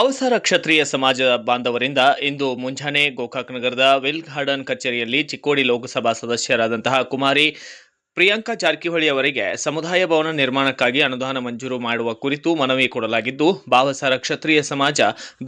ಭಾವಸಾರ ಕ್ಷತ್ರಿಯ ಸಮಾಜ ಬಾಂಧವರಿಂದ ಇಂದು ಮುಂಜಾನೆ ಗೋಕಾಕ್ ನಗರದ ವಿಲ್ ಗಾರ್ಡನ್ ಕಚೇರಿಯಲ್ಲಿ ಚಿಕ್ಕೋಡಿ ಲೋಕಸಭಾ ಸದಸ್ಯರಾದಂತಹ ಕುಮಾರಿ ಪ್ರಿಯಾಂಕಾ ಜಾರಕಿಹೊಳಿ ಅವರಿಗೆ ಸಮುದಾಯ ಭವನ ನಿರ್ಮಾಣಕ್ಕಾಗಿ ಅನುದಾನ ಮಂಜೂರು ಮಾಡುವ ಕುರಿತು ಮನವಿ ಕೊಡಲಾಗಿದ್ದು, ಭಾವಸಾರ ಕ್ಷತ್ರಿಯ ಸಮಾಜ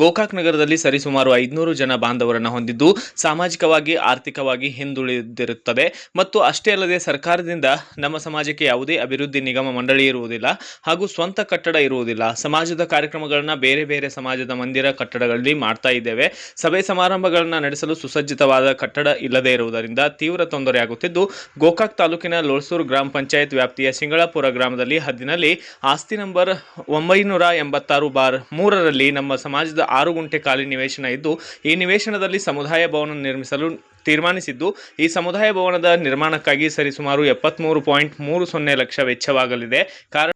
ಗೋಕಾಕ್ ನಗರದಲ್ಲಿ ಸರಿಸುಮಾರು 500 ಜನ ಬಾಂಧವರನ್ನು ಹೊಂದಿದ್ದು, ಸಾಮಾಜಿಕವಾಗಿ ಆರ್ಥಿಕವಾಗಿ ಹಿಂದುಳಿದಿರುತ್ತದೆ ಮತ್ತು ಅಷ್ಟೇ ಅಲ್ಲದೆ ಸರ್ಕಾರದಿಂದ ನಮ್ಮ ಸಮಾಜಕ್ಕೆ ಯಾವುದೇ ಅಭಿವೃದ್ಧಿ ನಿಗಮ ಮಂಡಳಿ ಇರುವುದಿಲ್ಲ ಹಾಗೂ ಸ್ವಂತ ಕಟ್ಟಡ ಇರುವುದಿಲ್ಲ. ಸಮಾಜದ ಕಾರ್ಯಕ್ರಮಗಳನ್ನು ಬೇರೆ ಬೇರೆ ಸಮಾಜದ ಮಂದಿರ ಕಟ್ಟಡಗಳಲ್ಲಿ ಮಾಡ್ತಾ ಇದ್ದೇವೆ. ಸಭೆ ಸಮಾರಂಭಗಳನ್ನು ನಡೆಸಲು ಸುಸಜ್ಜಿತವಾದ ಕಟ್ಟಡ ಇಲ್ಲದೆ ಇರುವುದರಿಂದ ತೀವ್ರ ತೊಂದರೆಯಾಗುತ್ತಿದ್ದು, ಗೋಕಾಕ್ ತಾಲೂಕಿನ ಲೋಳ್ಸೂರು ಗ್ರಾಮ ಪಂಚಾಯತ್ ವ್ಯಾಪ್ತಿಯ ಸಿಂಗಳಪುರ ಗ್ರಾಮದಲ್ಲಿ ಹದ್ದಿನಲ್ಲಿ ಆಸ್ತಿ ನಂಬರ್ 986/3ರಲ್ಲಿ ನಮ್ಮ ಸಮಾಜದ 6 ಗುಂಟೆ ಖಾಲಿ ನಿವೇಶನ ಇದ್ದು, ಈ ನಿವೇಶನದಲ್ಲಿ ಸಮುದಾಯ ಭವನ ನಿರ್ಮಿಸಲು ತೀರ್ಮಾನಿಸಿದ್ದು, ಈ ಸಮುದಾಯ ಭವನದ ನಿರ್ಮಾಣಕ್ಕಾಗಿ ಸರಿಸುಮಾರು 73.30 ಲಕ್ಷ ವೆಚ್ಚವಾಗಲಿದೆ.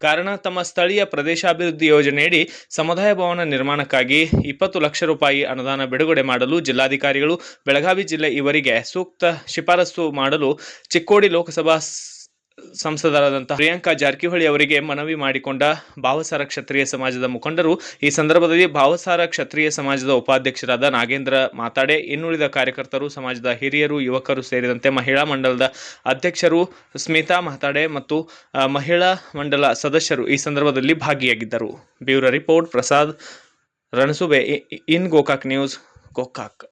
ಕಾರಣ ತಮ್ಮ ಸ್ಥಳೀಯ ಪ್ರದೇಶಾಭಿವೃದ್ಧಿ ಯೋಜನೆಯಡಿ ಸಮುದಾಯ ಭವನ ನಿರ್ಮಾಣಕ್ಕಾಗಿ 20 ಲಕ್ಷ ರೂಪಾಯಿ ಅನುದಾನ ಬಿಡುಗಡೆ ಮಾಡಲು ಜಿಲ್ಲಾಧಿಕಾರಿಗಳು, ಬೆಳಗಾವಿ ಜಿಲ್ಲೆ ಇವರಿಗೆ ಸೂಕ್ತ ಶಿಫಾರಸು ಮಾಡಲು ಚಿಕ್ಕೋಡಿ ಲೋಕಸಭಾ ಸಂಸದರಾದಂತಹ ಪ್ರಿಯಾಂಕಾ ಜಾರಕಿಹೊಳಿ ಅವರಿಗೆ ಮನವಿ ಮಾಡಿಕೊಂಡ ಭಾವಸಾರ ಕ್ಷತ್ರಿಯ ಸಮಾಜದ ಮುಖಂಡರು. ಈ ಸಂದರ್ಭದಲ್ಲಿ ಭಾವಸಾರ ಕ್ಷತ್ರಿಯ ಸಮಾಜದ ಉಪಾಧ್ಯಕ್ಷರಾದ ನಾಗೇಂದ್ರ ಮಾತಾಡೆ, ಇನ್ನುಳಿದ ಕಾರ್ಯಕರ್ತರು, ಸಮಾಜದ ಹಿರಿಯರು, ಯುವಕರು ಸೇರಿದಂತೆ ಮಹಿಳಾ ಮಂಡಲದ ಅಧ್ಯಕ್ಷರು ಸ್ಮಿತಾ ಮಾತಾಡೆ ಮತ್ತು ಮಹಿಳಾ ಮಂಡಲ ಸದಸ್ಯರು ಈ ಸಂದರ್ಭದಲ್ಲಿ ಭಾಗಿಯಾಗಿದ್ದರು. ಬ್ಯೂರೋ ರಿಪೋರ್ಟ್ ಪ್ರಸಾದ್ ರಣಸುಬೆ, ಇನ್ ಗೋಕಾಕ್ ನ್ಯೂಸ್, ಗೋಕಾಕ್.